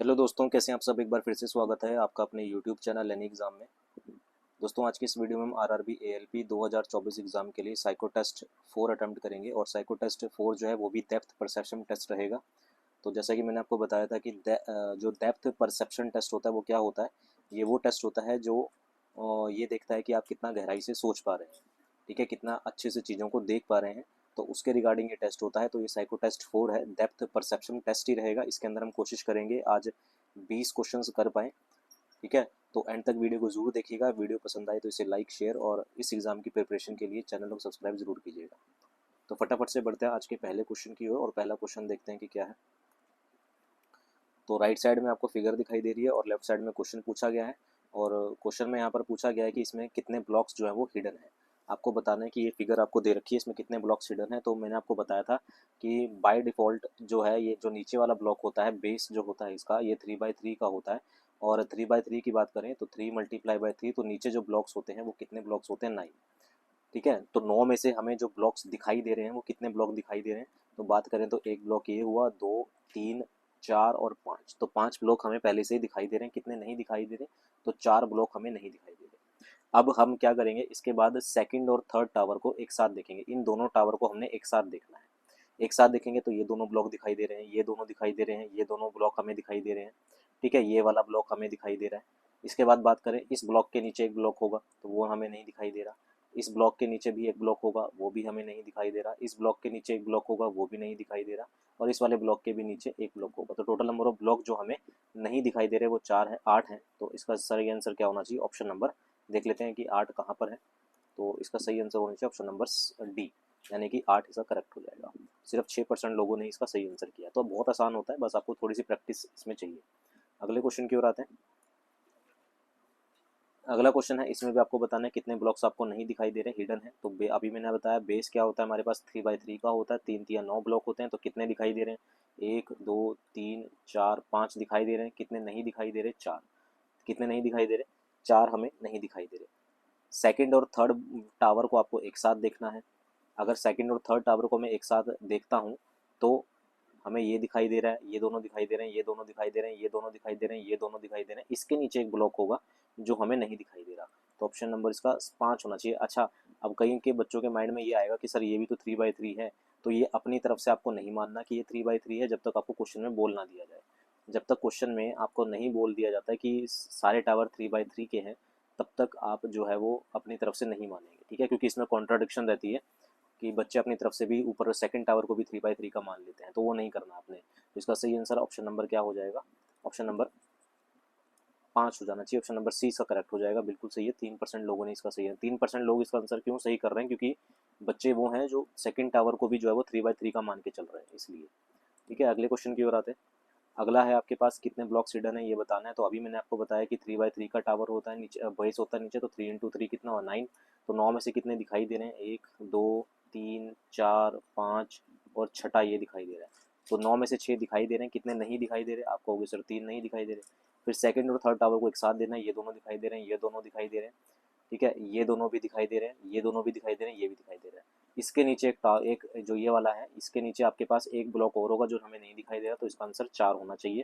Hello दोस्तों, कैसे हैं आप सब। एक बार फिर से स्वागत है आपका अपने यूट्यूब चैनल एनी एग्ज़ाम में। दोस्तों, आज की इस वीडियो में हम आरआरबी एएलपी 2024 एग्ज़ाम के लिए साइको टेस्ट 4 अटेम्प्ट करेंगे और साइको टेस्ट 4 जो है वो भी डेप्थ परसेप्शन टेस्ट रहेगा। तो जैसा कि मैंने आपको बताया था कि जो डेप्थ परसेप्शन टेस्ट होता है वो क्या होता है। ये वो टेस्ट होता है जो ये देखता है कि आप कितना गहराई से सोच पा रहे हैं, ठीक है, कितना अच्छे से चीज़ों को देख पा रहे हैं। तो उसके रिगार्डिंग ये टेस्ट होता है। तो ये साइको टेस्ट 4 है, डेप्थ परसेप्शन टेस्ट ही रहेगा। इसके अंदर हम कोशिश करेंगे आज 20 क्वेश्चंस कर पाएँ, ठीक है। तो एंड तक वीडियो को ज़रूर देखिएगा। वीडियो पसंद आए तो इसे लाइक, शेयर और इस एग्ज़ाम की प्रिपरेशन के लिए चैनल को सब्सक्राइब ज़रूर कीजिएगा। तो फटाफट से बढ़ते हैं आज के पहले क्वेश्चन की ओर और पहला क्वेश्चन देखते हैं कि क्या है। तो राइट साइड में आपको फिगर दिखाई दे रही है और लेफ्ट साइड में क्वेश्चन पूछा गया है। और क्वेश्चन में यहाँ पर पूछा गया है कि इसमें कितने ब्लॉक्स जो है वो हिडन है। आपको बताना है कि ये फिगर आपको दे रखी है, इसमें कितने ब्लॉक्स हिडन है। तो मैंने आपको बताया था कि बाय डिफ़ॉल्ट जो है ये जो नीचे वाला ब्लॉक होता है, बेस जो होता है इसका, ये 3/3 का होता है। और 3/3 की बात करें तो 3 मल्टीप्लाई बाई 3, तो नीचे जो ब्लॉक्स होते हैं वो कितने ब्लॉक्स होते हैं, 9, ठीक है। तो 9 में से हमें जो ब्लॉक्स दिखाई दे रहे हैं वो कितने ब्लॉक दिखाई दे रहे हैं। तो बात करें तो एक ब्लॉक ये हुआ, 2, 3, 4 और 5। तो 5 ब्लॉक हमें पहले से ही दिखाई दे रहे हैं। कितने नहीं दिखाई दे रहे, तो 4 ब्लॉक हमें नहीं दिखाई दे रहे। अब हम क्या करेंगे, इसके बाद सेकंड और थर्ड टावर को एक साथ देखेंगे। इन दोनों टावर को हमने एक साथ देखना है। एक साथ देखेंगे तो ये दोनों ब्लॉक दिखाई दे रहे हैं, ये दोनों दिखाई दे रहे हैं, ये दोनों ब्लॉक हमें दिखाई दे रहे हैं, ठीक है। ये वाला ब्लॉक हमें दिखाई दे रहा है। इसके बाद बात करें, इस ब्लॉक के नीचे एक ब्लॉक होगा तो वो हमें नहीं दिखाई दे रहा। इस ब्लॉक के नीचे भी एक ब्लॉक होगा, वो भी हमें नहीं दिखाई दे रहा। इस ब्लॉक के नीचे एक ब्लॉक होगा, वो भी नहीं दिखाई दे रहा। और इस वाले ब्लॉक के भी नीचे एक ब्लॉक होगा। तो टोटल नंबर ऑफ ब्लॉक जो हमें नहीं दिखाई दे रहे वो 4 है, 8 है। तो इसका सही आंसर क्या होना चाहिए, ऑप्शन नंबर देख लेते हैं कि 8 कहाँ पर है। तो इसका सही आंसर होना चाहिए ऑप्शन नंबर डी, यानी कि 8 इसका करेक्ट हो जाएगा। सिर्फ 6% लोगों ने इसका सही आंसर किया। तो बहुत आसान होता है, बस आपको थोड़ी सी प्रैक्टिस इसमें चाहिए। अगले क्वेश्चन की ओर आते हैं। अगला क्वेश्चन है, इसमें भी आपको बताना है कितने ब्लॉक्स आपको नहीं दिखाई दे रहे, हिडन है। तो अभी मैंने बताया बेस क्या होता है, हमारे पास 3/3 का होता है। 3 या 9 ब्लॉक होते हैं। तो कितने दिखाई दे रहे हैं, 1, 2, 3, 4, 5 दिखाई दे रहे हैं। कितने नहीं दिखाई दे रहे, 4। कितने नहीं दिखाई दे रहे, 4 हमें नहीं दिखाई दे रहे। सेकंड और थर्ड टावर को आपको एक साथ देखना है। अगर सेकंड और थर्ड टावर को मैं एक साथ देखता हूँ तो हमें ये दिखाई दे रहा है, ये दोनों दिखाई दे रहे हैं, ये दोनों दिखाई दे रहे हैं, ये दोनों दिखाई दे रहे हैं, ये दोनों दिखाई दे रहे हैं। इसके नीचे एक ब्लॉक होगा जो हमें नहीं दिखाई दे रहा। तो ऑप्शन नंबर इसका 5 होना चाहिए। अच्छा, अब कई के बच्चों के माइंड में ये आएगा कि सर ये भी तो 3/3 है। तो ये अपनी तरफ से आपको नहीं मानना कि ये 3/3 है जब तक आपको क्वेश्चन में बोल ना दिया जाए। जब तक क्वेश्चन में आपको नहीं बोल दिया जाता है कि सारे टावर 3/3 के हैं, तब तक आप जो है वो अपनी तरफ से नहीं मानेंगे, ठीक है। क्योंकि इसमें कॉन्ट्राडिक्शन रहती है कि बच्चे अपनी तरफ से भी ऊपर सेकंड टावर को भी 3/3 का मान लेते हैं, तो वो नहीं करना आपने। तो इसका सही आंसर ऑप्शन नंबर क्या हो जाएगा, ऑप्शन नंबर 5 हो जाना चाहिए। ऑप्शन नंबर सी इसका करेक्ट हो जाएगा, बिल्कुल सही है। 3% लोगों ने इसका सही है। 3% लोग इसका आंसर क्यों सही कर रहे हैं, क्योंकि बच्चे वो हैं जो सेकंड टावर को भी जो है वो 3/3 का मान के चल रहे हैं, इसलिए। ठीक है, अगले क्वेश्चन की ओर आते हैं। अगला है, आपके पास कितने ब्लॉक्स हिडन है ये बताना है। तो अभी मैंने आपको बताया कि 3/3 का टावर होता है, नीचे बेस होता है नीचे। तो 3 × 3 कितना हुआ, 9। तो 9 में से कितने दिखाई दे रहे हैं, 1, 2, 3, 4, 5 और छठा ये दिखाई दे रहा है। तो 9 में से 6 दिखाई दे रहे हैं। कितने नहीं दिखाई दे रहे, आप कहोगे सर 3 नहीं दिखाई दे रहे। फिर सेकंड और थर्ड टावर को एक साथ देना है, ये दोनों दिखाई दे रहे हैं, ये दोनों दिखाई दे रहे हैं, ठीक है। ये दोनों भी दिखाई दे रहे हैं, ये दोनों भी दिखाई दे रहे हैं, ये भी दिखाई दे रहा है। इसके नीचे एक जो ये वाला है, इसके नीचे आपके पास एक ब्लॉक और होगा जो हमें नहीं दिखाई दे रहा। तो इसका आंसर 4 होना चाहिए।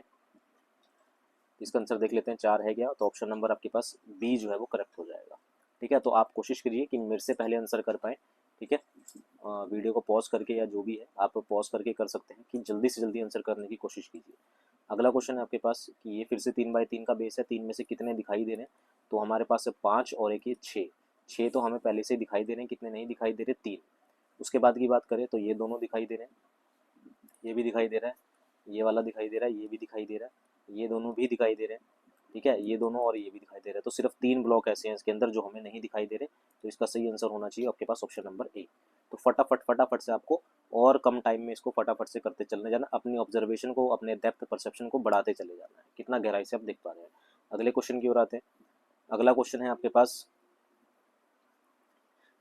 इसका आंसर देख लेते हैं, 4 है क्या। तो ऑप्शन नंबर आपके पास बी जो है वो करेक्ट हो जाएगा, ठीक है। तो आप कोशिश करिए कि मेरे से पहले आंसर कर पाएँ, ठीक है। वीडियो को पॉज करके या जो भी है आप पॉज करके कर सकते हैं कि जल्दी से जल्दी आंसर करने की कोशिश कीजिए। अगला क्वेश्चन है आपके पास कि ये फिर से 3/3 का बेस है। 3 में से कितने दिखाई दे रहे हैं, तो हमारे पास है 5 और एक ये 6। 6 तो हमें पहले से दिखाई दे रहे हैं। कितने नहीं दिखाई दे रहे, 3। उसके बाद की बात करें तो ये दोनों दिखाई दे रहे हैं, ये भी दिखाई दे रहा है, ये वाला दिखाई दे रहा है, ये भी दिखाई दे रहा है, ये दोनों भी दिखाई दे रहे हैं, ठीक है। ये दोनों और ये भी दिखाई दे रहे हैं। तो सिर्फ 3 ब्लॉक ऐसे हैं इसके अंदर जो हमें नहीं दिखाई दे रहे। तो इसका सही आंसर होना चाहिए आपके पास ऑप्शन नंबर ए। तो फटाफट फटाफट से आपको और कम टाइम में इसको फटाफट से करते चलने जाना। अपनी ऑब्जर्वेशन को, अपने डेप्थ परसेप्शन को बढ़ाते चले जाना है, कितना गहराई से आप देख पा रहे हैं। अगले क्वेश्चन की ओर आते हैं। अगला क्वेश्चन है आपके पास,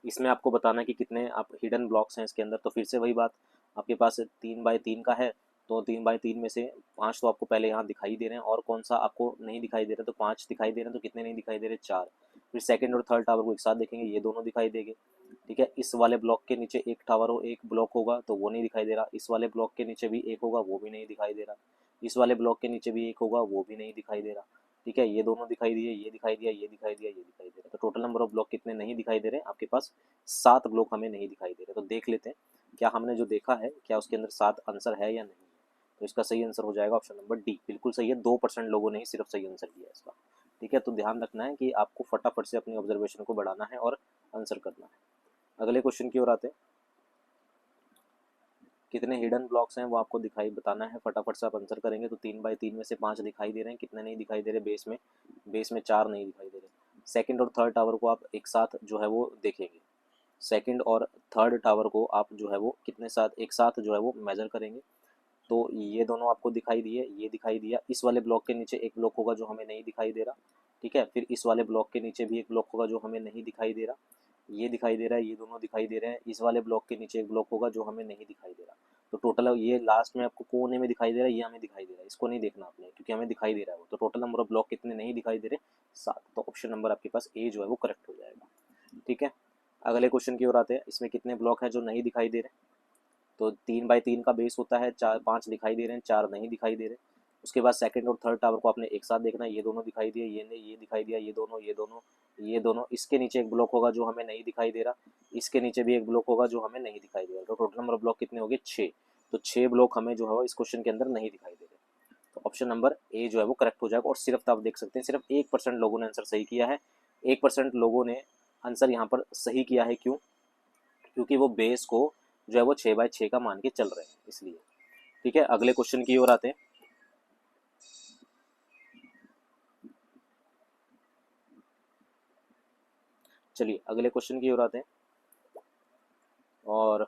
इसमें आपको बताना है कि कितने आप हिडन ब्लॉक्स हैं इसके अंदर। तो फिर से वही बात, आपके पास 3/3 का है। तो 3/3 में से 5 तो आपको पहले यहाँ दिखाई दे रहे हैं, और कौन सा आपको नहीं दिखाई दे रहा। तो 5 दिखाई दे रहे हैं, तो कितने नहीं दिखाई दे रहे, 4। फिर सेकंड और थर्ड टावर को एक साथ देखेंगे, ये दोनों दिखाई देंगे, ठीक है। इस वाले ब्लॉक के नीचे एक टावर हो, एक ब्लॉक होगा तो वो नहीं दिखाई दे रहा। इस वाले ब्लॉक के नीचे भी एक होगा, वो भी नहीं दिखाई दे रहा। इस वाले ब्लॉक के नीचे भी एक होगा, वो भी नहीं दिखाई दे रहा। ठीक है, ये दोनों दिखाई दिए, ये दिखाई दिया, ये दिखाई दिया, ये दिखाई दे रहा। तो टोटल नंबर ऑफ ब्लॉक कितने नहीं दिखाई दे रहे हैं आपके पास? 7 ब्लॉक हमें नहीं दिखाई दे रहे। तो देख लेते हैं क्या हमने जो देखा है क्या उसके अंदर 7 आंसर है या नहीं है। तो इसका सही आंसर हो जाएगा ऑप्शन नंबर डी, बिल्कुल सही है। 2% लोगों ने ही सिर्फ सही आंसर दिया है इसका। ठीक है, तो ध्यान रखना है कि आपको फटाफट से अपनी ऑब्जर्वेशन को बढ़ाना है और आंसर करना है। अगले क्वेश्चन की ओर आते हैं। कितने हिडन ब्लॉक्स हैं वो आपको दिखाई बताना है, फटाफट से आप आंसर करेंगे। तो 3 बाई 3 में से 5 दिखाई दे रहे हैं, कितने नहीं दिखाई दे रहे बेस में 4 नहीं दिखाई दे रहे। सेकंड और थर्ड टावर को आप एक साथ जो है वो देखेंगे, सेकंड और थर्ड टावर को आप जो है वो कितने साथ एक साथ जो है वो मेजर करेंगे। तो ये दोनों आपको दिखाई दिए, ये दिखाई दिया। इस वाले ब्लॉक के नीचे एक ब्लॉक होगा जो हमें नहीं दिखाई दे रहा। ठीक है, फिर इस वाले ब्लॉक के नीचे भी एक ब्लॉक होगा जो हमें नहीं दिखाई दे रहा। ये दिखाई दे रहा है, ये दोनों दिखाई दे रहे हैं। इस वाले ब्लॉक के नीचे एक ब्लॉक होगा जो हमें नहीं दिखाई दे रहा। तो टोटल ये लास्ट में आपको कोने में दिखाई दे रहा है, ये हमें दिखाई दे रहा है, इसको नहीं देखना आपने क्योंकि हमें दिखाई दे रहा है वो। तो टोटल नंबर ऑफ ब्लॉक कितने नहीं दिखाई दे रहे? 7। तो ऑप्शन नंबर आपके पास ए जो है वो करेक्ट हो जाएगा। ठीक है, अगले क्वेश्चन की ओर आते हैं। इसमें कितने ब्लॉक हैं जो नहीं दिखाई दे रहे? तो 3 बाई 3 का बेस होता है, 5 दिखाई दे रहे हैं, 4 नहीं दिखाई दे रहे। उसके बाद सेकंड और थर्ड टावर को आपने एक साथ देखना है। ये दोनों दिखाई दिए, ये नहीं, ये दिखाई दिया, ये दोनों, ये दोनों, ये दोनों। इसके नीचे एक ब्लॉक होगा जो हमें नहीं दिखाई दे रहा। इसके नीचे भी एक ब्लॉक होगा जो हमें नहीं दिखाई दे रहा। तो टोटल नंबर ऑफ ब्लॉक कितने हो गए? 6। तो 6 ब्लॉक हमें जो है इस क्वेश्चन के अंदर नहीं दिखाई दे रहे। तो ऑप्शन नंबर ए जो है वो करेक्ट हो जाएगा। और सिर्फ आप देख सकते हैं सिर्फ 1% लोगों ने आंसर सही किया है। 1% लोगों ने आंसर यहाँ पर सही किया है। क्यों? क्योंकि वो बेस को जो है वो 6 बाई 6 का मान के चल रहे हैं, इसलिए। ठीक है, अगले क्वेश्चन की ओर आते हैं। चलिए अगले क्वेश्चन की ओर आते हैं और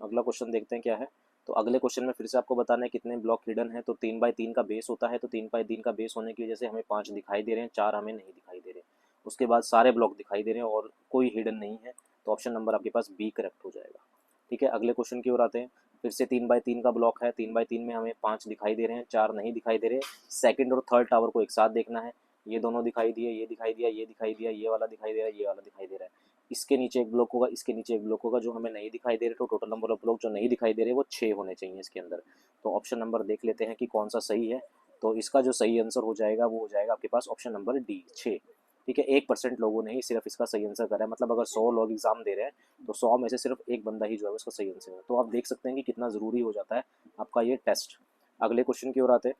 अगला क्वेश्चन देखते हैं क्या है। तो अगले क्वेश्चन में फिर से आपको बताना है कितने ब्लॉक हिडन है। तो 3 बाई 3 का बेस होता है। तो 3 बाई 3 का बेस होने की वजह से हमें 5 दिखाई दे रहे हैं, 4 हमें नहीं दिखाई दे रहे। उसके बाद सारे ब्लॉक दिखाई दे रहे हैं और कोई हिडन नहीं है। तो ऑप्शन नंबर आपके पास बी करेक्ट हो जाएगा। ठीक है, अगले क्वेश्चन की ओर आते हैं। फिर से 3 बाई 3 का ब्लॉक है। 3 बाई 3 में हमें 5 दिखाई दे रहे हैं, 4 नहीं दिखाई दे रहे। सेकंड और थर्ड टावर को एक साथ देखना है। ये दोनों दिखाई दिए, ये दिखाई दिया, ये दिखाई दिया, ये वाला दिखाई दे रहा है, ये वाला दिखाई दे रहा है। इसके नीचे एक ब्लॉक होगा, इसके नीचे एक ब्लॉक होगा जो हमें नहीं दिखाई दे रहे। तो टोटल नंबर ऑफ ब्लॉक जो नहीं दिखाई दे रहे वो 6 होने चाहिए इसके अंदर। तो ऑप्शन नंबर देख लेते हैं कि कौन सा सही है। तो इसका जो सही आंसर हो जाएगा वो हो जाएगा आपके पास ऑप्शन नंबर डी, 6। ठीक है, 1% लोगों ने ही सिर्फ इसका सही आंसर करा है। मतलब अगर 100 लोग एग्जाम दे रहे हैं तो 100 में से सिर्फ एक बंदा ही जो है उसका सही आंसर है। तो आप देख सकते हैं कि कितना ज़रूरी हो जाता है आपका ये टेस्ट। अगले क्वेश्चन की ओर आते हैं।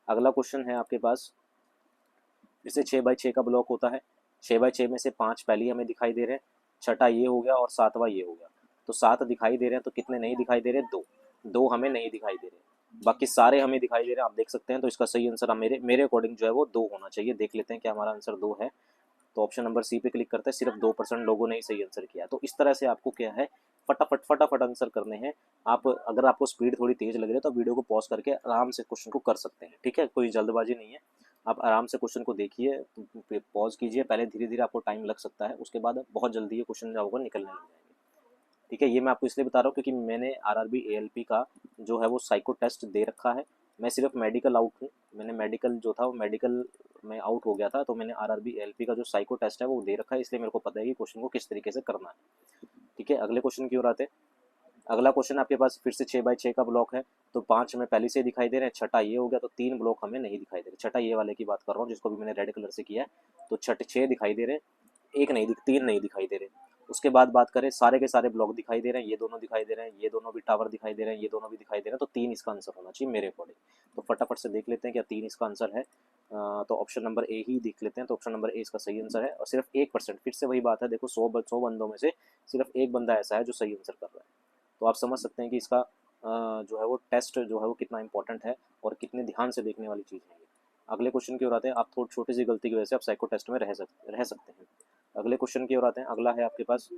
अगला क्वेश्चन है आपके पास, इसे 6 बाई 6 का ब्लॉक होता है। 6 बाई 6 में से 5 पहले ही हमें दिखाई दे रहे हैं, छठा ये हो गया और सातवां ये हो गया। तो 7 दिखाई दे रहे हैं, तो कितने नहीं दिखाई दे रहे? 2। 2 हमें नहीं दिखाई दे रहे, बाकी सारे हमें दिखाई दे रहे हैं, आप देख सकते हैं। तो इसका सही आंसर मेरे मेरे अकॉर्डिंग जो है वो 2 होना चाहिए। देख लेते हैं क्या हमारा आंसर 2 है। तो ऑप्शन नंबर सी पे क्लिक करते हैं। सिर्फ 2% लोगों ने ही सही आंसर किया। तो इस तरह से आपको क्या है, फटाफट फटाफट आंसर करने हैं। आप अगर आपको स्पीड थोड़ी तेज लग रही है तो वीडियो को पॉज करके आराम से क्वेश्चन को कर सकते हैं। ठीक है, कोई जल्दबाजी नहीं है। आप आराम से क्वेश्चन को देखिए, पॉज कीजिए, पहले धीरे धीरे आपको टाइम लग सकता है, उसके बाद बहुत जल्दी ये क्वेश्चन जो होगा निकलने लग जाएंगे। ठीक है, ये मैं आपको इसलिए बता रहा हूँ क्योंकि मैंने आरआरबी एएलपी का जो है वो साइको टेस्ट दे रखा है। मैं सिर्फ मेडिकल आउट हूँ, मैंने मेडिकल जो था वो मेडिकल में आउट हो गया था। तो मैंने आरआरबी एएलपी का जो साइको टेस्ट है वो दे रखा है, इसलिए मेरे को पता है कि क्वेश्चन को किस तरीके से करना है। ठीक है, अगले क्वेश्चन की ओर आते हैं। अगला क्वेश्चन आपके पास फिर से 6 बाई 6 का ब्लॉक है। तो 5 हमें पहले से दिखाई दे रहे हैं, छठा ये हो गया। तो 3 ब्लॉक हमें नहीं दिखाई दे रहे। छठा ये वाले की बात कर रहा हूँ जिसको भी मैंने रेड कलर से किया है। तो छठे 6 दिखाई दे रहे हैं, एक नहीं 3 नहीं दिखाई दे रहे। उसके बाद बात करें, सारे के सारे ब्लॉक दिखाई दे रहे हैं, ये दोनों दिखाई दे रहे हैं, ये दोनों भी टावर दिखाई दे रहे हैं, ये दोनों भी दिखाई दे रहे हैं। तो 3 इसका आंसर होना चाहिए मेरे अकॉर्डिंग। तो फटाफट से देख लेते हैं क्या 3 इसका आंसर है। तो ऑप्शन नंबर ए ही देख लेते हैं। तो ऑप्शन नंबर ए इसका सही आंसर है। और सिर्फ 1%, फिर से वही बात है, देखो 100 बंदों में से सिर्फ एक बंदा ऐसा है जो सही आंसर कर रहा है। तो आप समझ सकते हैं कि इसका जो है वो टेस्ट जो है वो कितना इंपॉर्टेंट है और कितने ध्यान से देखने वाली चीज़ है ये। अगले क्वेश्चन की ओर आते हैं। आप थोड़ी छोटी सी गलती की वजह से आप साइको टेस्ट में रह सकते हैं। अगले क्वेश्चन की ओर आते हैं। अगला है आपके पास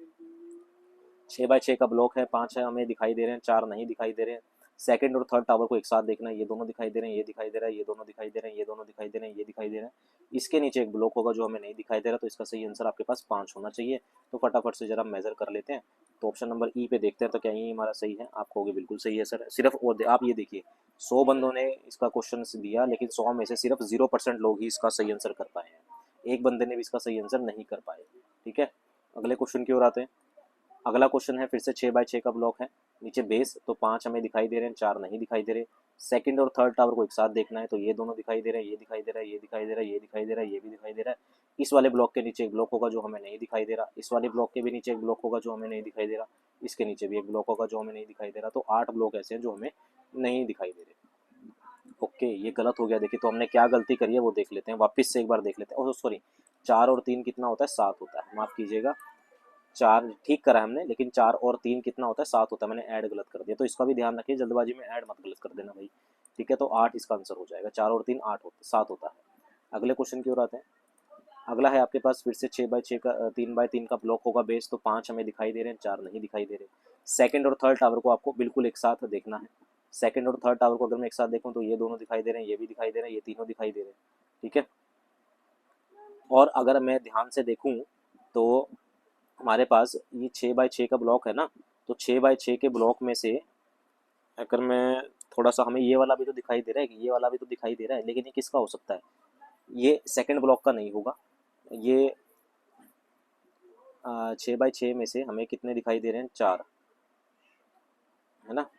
6 बाई 6 का ब्लॉक है। 5 है हमें दिखाई दे रहे हैं, 4 नहीं दिखाई दे रहे हैं। सेकंड और थर्ड टावर को एक साथ देखना है। ये दोनों दिखाई दे रहे हैं, ये दिखाई दे रहा है, ये दोनों दिखाई दे रहे हैं, ये दोनों दिखाई दे रहे हैं, ये दिखाई दे रहे हैं। इसके नीचे एक ब्लॉक होगा जो हमें नहीं दिखाई दे रहा। तो इसका सही आंसर आपके पास 5 होना चाहिए। तो फटाफट से जरा मेजर कर लेते हैं। तो ऑप्शन नंबर ई पे देखते हैं तो क्या ये हमारा सही है? आप कहोगे बिल्कुल सही है सर। सिर्फ और आप ये देखिए, 100 बंदों ने इसका क्वेश्चन दिया लेकिन 100 में से सिर्फ 0% लोग ही इसका सही आंसर कर पाए हैं। एक बंदे ने भी इसका सही आंसर नहीं कर पाए। ठीक है, अगले क्वेश्चन की ओर आते हैं। अगला क्वेश्चन है फिर से 6 बाई 6 का ब्लॉक है। नीचे बेस, तो 5 हमें दिखाई दे रहे हैं, 4 नहीं दिखाई दे रहे। सेकंड और थर्ड टावर को एक साथ देखना है तो ये दोनों दिखाई दे रहे हैं, ये दिखाई दे रहा है, ये दिखाई दे रहा है, ये दिखाई दे रहा है, ये भी दिखाई दे रहा है। इस वाले ब्लॉक के नीचे एक ब्लॉक होगा जो हमें नहीं दिखाई दे रहा, इस वाले ब्लॉक के भी नीचे एक ब्लॉक होगा जो हमें नहीं दिखाई दे रहा, इसके नीचे भी एक ब्लॉक होगा जो हमें नहीं दिखाई दे रहा। तो 8 ब्लॉक ऐसे हैं जो हमें नहीं दिखाई दे रहे। ओके, ये गलत हो गया। देखिए तो हमने क्या गलती करी है वो देख लेते हैं, वापस से एक बार देख लेते हैं। ओह सॉरी, 4 और 3 कितना होता है? 7 होता है, माफ़ कीजिएगा। 4 ठीक करा हमने, लेकिन 4 और 3 कितना होता है? 7 होता है। मैंने ऐड गलत कर दिया, तो इसका भी ध्यान रखिए, जल्दबाजी में ऐड मत गलत कर देना भाई। ठीक है, तो 8 इसका आंसर हो जाएगा। 4 और 3 8 होता 7 होता है। अगले क्वेश्चन की ओर आते हैं। अगला है आपके पास फिर से 6x6 का 3x3 का ब्लॉक होगा बेस, तो 5 हमें दिखाई दे रहे हैं, 4 नहीं दिखाई दे रहे। सेकंड और थर्ड टावर को आपको बिल्कुल एक साथ देखना है। सेकंड और थर्ड टावर को अगर मैं एक साथ देखूं तो ये दोनों दिखाई दे रहे हैं, ये भी दिखाई दे रहे हैं, ये तीनों दिखाई दे रहे हैं। ठीक है, और अगर मैं ध्यान से देखूं तो हमारे पास ये 6x6 का ब्लॉक है ना, तो 6x6 के ब्लॉक में से अगर मैं थोड़ा सा, हमें ये वाला भी तो दिखाई दे रहा है, ये वाला भी तो दिखाई दे रहा है, लेकिन ये किसका हो सकता है? ये सेकंड ब्लॉक का नहीं होगा। ये 6x6 में से हमें कितने दिखाई दे रहे हैं? 4, है ना।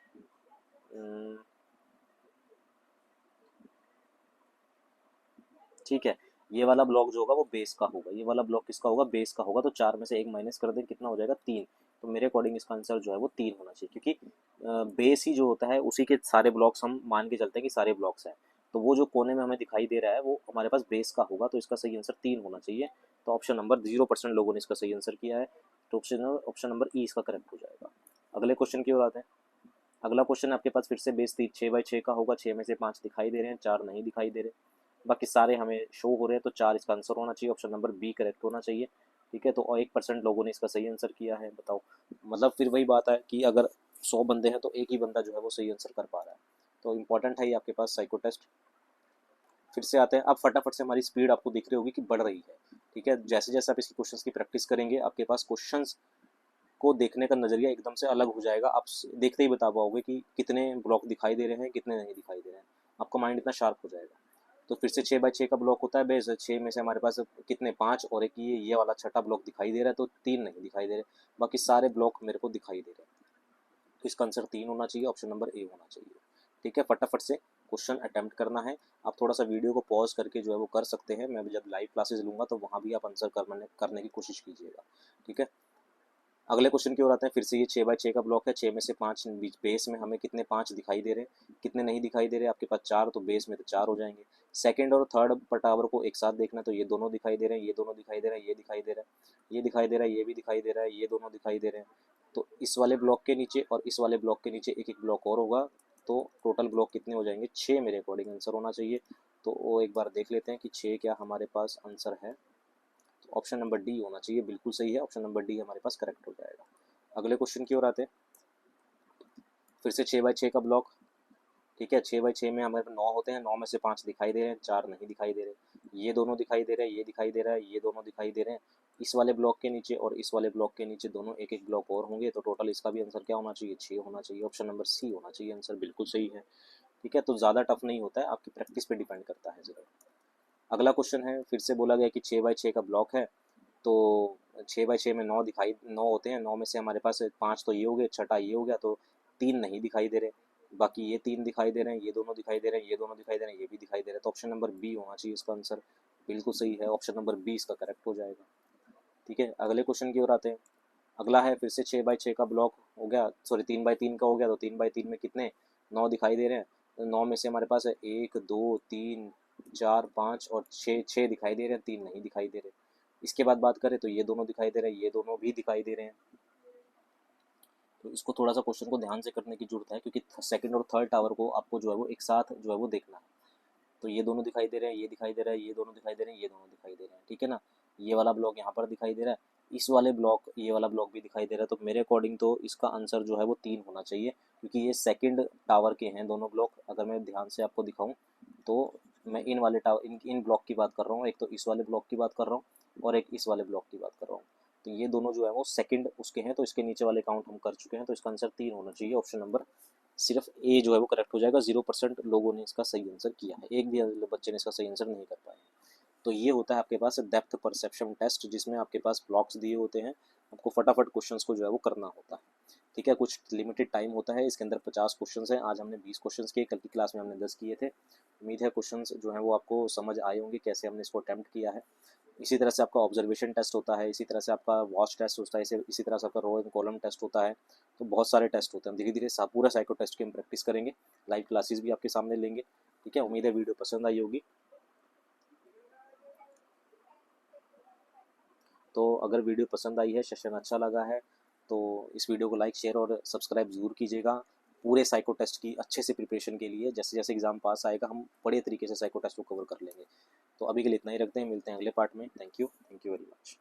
ठीक है, ये वाला ब्लॉक जो होगा वो बेस का होगा, ये वाला ब्लॉक किसका होगा? बेस का होगा। तो 4 में से एक माइनस कर दें, कितना हो जाएगा? 3। तो मेरे अकॉर्डिंग इसका आंसर जो है वो 3 होना चाहिए, क्योंकि बेस ही जो होता है उसी के सारे ब्लॉक्स हम मान के चलते हैं कि सारे ब्लॉक्स हैं। तो वो जो कोने में हमें दिखाई दे रहा है वो हमारे पास बेस का होगा, तो इसका सही आंसर 3 होना चाहिए। तो ऑप्शन नंबर 0% लोगों ने इसका सही आंसर किया है, तो ऑप्शन नंबर ई इसका करेक्ट हो जाएगा। अगले क्वेश्चन की ओर आते हैं। अगला क्वेश्चन आपके पास फिर से बेस 6x6 का होगा। 6 में से 5 दिखाई दे रहे हैं, 4 नहीं दिखाई दे रहे, बाकी सारे हमें शो हो रहे हैं, तो 4 इसका आंसर होना चाहिए। ऑप्शन नंबर बी करेक्ट होना चाहिए। ठीक है, तो 1% लोगों ने इसका सही आंसर किया है, बताओ। मतलब फिर वही बात है कि अगर 100 बंदे हैं तो एक ही बंदा जो है वो सही आंसर कर पा रहा है। तो इंपॉर्टेंट है ये आपके पास साइको टेस्ट। फिर से आते हैं। अब फटाफट से हमारी स्पीड आपको दिख रही होगी कि बढ़ रही है। ठीक है, जैसे जैसे आप इसकी क्वेश्चंस की प्रैक्टिस करेंगे आपके पास क्वेश्चंस को देखने का नज़रिया एकदम से अलग हो जाएगा। आप देखते ही बता पाओगे कि कितने ब्लॉक दिखाई दे रहे हैं, कितने नहीं दिखाई दे रहे हैं। आपका माइंड इतना शार्प हो जाएगा। तो फिर से 6x6 का ब्लॉक होता है बेस। 6 में से हमारे पास कितने? 5, और एक ये वाला छठा ब्लॉक दिखाई दे रहा है, तो 3 नहीं दिखाई दे रहे, बाकी सारे ब्लॉक मेरे को दिखाई दे रहे हैं। तो इसका आंसर 3 होना चाहिए, ऑप्शन नंबर ए होना चाहिए। ठीक है, फटाफट से क्वेश्चन अटेम्प्ट करना है। आप थोड़ा सा वीडियो को पॉज करके जो है वो कर सकते हैं, मैं जब लाइव क्लासेस लूँगा तो वहाँ भी आप आंसर करने की कोशिश कीजिएगा। ठीक है, अगले क्वेश्चन की ओर आते हैं। फिर से ये 6x6 का ब्लॉक है। 6 में से 5 बेस में हमें कितने? 5 दिखाई दे रहे हैं, कितने नहीं दिखाई दे रहे? आपके पास 4, तो बेस में तो 4 हो जाएंगे। सेकंड और थर्ड टावर को एक साथ देखना, तो ये दोनों दिखाई दे रहे हैं, ये दोनों दिखाई दे रहे हैं, ये दिखाई दे रहा है, ये दिखाई दे रहा है, ये भी दिखाई दे रहा है, ये दोनों दिखाई दे रहे हैं। तो इस वाले ब्लॉक के नीचे और इस वाले ब्लॉक के नीचे एक एक ब्लॉक और होगा, तो टोटल ब्लॉक कितने हो जाएंगे? 6 मेरे अकॉर्डिंग आंसर होना चाहिए। तो वो एक बार देख लेते हैं कि 6 क्या हमारे पास आंसर है। तो ऑप्शन नंबर डी होना चाहिए, बिल्कुल सही है। ऑप्शन नंबर डी हमारे पास करेक्ट हो जाएगा। अगले क्वेश्चन की ओर आते हैं। फिर से 6x6 का ब्लॉक। ठीक है, 6x6 में हमारे 9 होते हैं। 9 में से 5 दिखाई दे रहे हैं, 4 नहीं दिखाई दे रहे, ये दोनों दिखाई दे रहे हैं, ये दिखाई दे रहा है, ये दोनों दिखाई दे रहे हैं। इस वाले ब्लॉक के नीचे और इस वाले ब्लॉक के नीचे दोनों एक एक ब्लॉक और होंगे, तो टोटल इसका भी आंसर क्या होना चाहिए? 6 होना चाहिए। ऑप्शन नंबर सी होना चाहिए, आंसर बिल्कुल सही है। ठीक है, तो ज़्यादा टफ नहीं होता है, आपकी प्रैक्टिस पे डिपेंड करता है ज़रूर। अगला क्वेश्चन है। फिर से बोला गया कि 6x6 का ब्लॉक है, तो 6x6 में 9 दिखाई 9 होते हैं। 9 में से हमारे पास 5 तो ये हो गए, छठा ये हो गया, तो 3 नहीं दिखाई दे रहे, बाकी ये 3 दिखाई दे रहे हैं, ये दोनों दिखाई दे रहे हैं, ये दोनों दिखाई दे रहे हैं, ये भी दिखाई दे रहे हैं। तो ऑप्शन नंबर बी होना चाहिए इसका आंसर, बिल्कुल सही है। ऑप्शन नंबर बी इसका करेक्ट हो जाएगा। ठीक है, अगले क्वेश्चन की ओर आते हैं। अगला है फिर से 6x6 का ब्लॉक हो गया, सॉरी 3x3 का हो गया, तो 3x3 में कितने? 9 दिखाई दे रहे हैं। तो 9 में से हमारे पास है 1 2 3 4 5 और 6, 6 दिखाई दे रहे हैं, 3 नहीं दिखाई दे रहे। इसके बाद बात करें तो ये दोनों दिखाई दे रहे हैं, ये दोनों भी दिखाई दे रहे हैं। तो इसको थोड़ा सा क्वेश्चन को ध्यान से करने की जरूरत है, क्योंकि सेकंड और थर्ड टावर को आपको जो है वो एक साथ जो है वो देखना है। तो ये दोनों दिखाई दे रहे हैं, ये दिखाई दे रहा है, ये दोनों दिखाई दे रहे हैं, ये दोनों दिखाई दे रहे हैं। ठीक है ना, ये वाला ब्लॉक यहाँ पर दिखाई दे रहा है, इस वाले ब्लॉक ये वाला ब्लॉक भी दिखाई दे रहा है। तो मेरे अकॉर्डिंग तो इसका आंसर जो है वो 3 होना चाहिए, क्योंकि ये सेकंड टावर के हैं दोनों ब्लॉक। अगर मैं ध्यान से आपको दिखाऊं तो मैं इन वाले टावर इन ब्लॉक की बात कर रहा हूँ, एक तो इस वाले ब्लॉक की बात कर रहा हूँ और एक इस वाले ब्लॉक की बात कर रहा हूँ। तो ये दोनों जो है वो सेकंड उसके हैं, तो इसके नीचे वाले काउंट हम कर चुके हैं, तो इसका आंसर 3 होना चाहिए। ऑप्शन नंबर सिर्फ ए जो है वो करेक्ट हो जाएगा। 0% लोगों ने इसका सही आंसर किया है, एक भी बच्चे ने इसका सही आंसर नहीं कर पाया। तो ये होता है आपके पास डेप्थ परसेप्शन टेस्ट, जिसमें आपके पास ब्लॉक्स दिए होते हैं, आपको फटाफट क्वेश्चंस को जो है वो करना होता है। ठीक है, कुछ लिमिटेड टाइम होता है, इसके अंदर 50 क्वेश्चंस हैं। आज हमने 20 क्वेश्चंस किए, कल की क्लास में हमने 10 किए थे। उम्मीद है क्वेश्चंस जो हैं वो आपको समझ आए होंगे कैसे हमने इसको अटेम्प्ट किया है। इसी तरह से आपका ऑब्जर्वेशन टेस्ट होता है, इसी तरह से आपका वॉच टेस्ट होता है, इसी तरह से आपका रो एंड कॉलम टेस्ट होता है। तो बहुत सारे टेस्ट होते हैं, धीरे धीरे पूरा साइको टेस्ट की हम प्रैक्टिस करेंगे, लाइव क्लासेस भी आपके सामने लेंगे। ठीक है, उम्मीद है वीडियो पसंद आई होगी। तो अगर वीडियो पसंद आई है, सेशन अच्छा लगा है, तो इस वीडियो को लाइक शेयर और सब्सक्राइब ज़रूर कीजिएगा। पूरे साइको टेस्ट की अच्छे से प्रिपरेशन के लिए, जैसे जैसे एग्ज़ाम पास आएगा हम बड़े तरीके से साइको टेस्ट को कवर कर लेंगे। तो अभी के लिए इतना ही रखते हैं, मिलते हैं अगले पार्ट में। Thank you very much.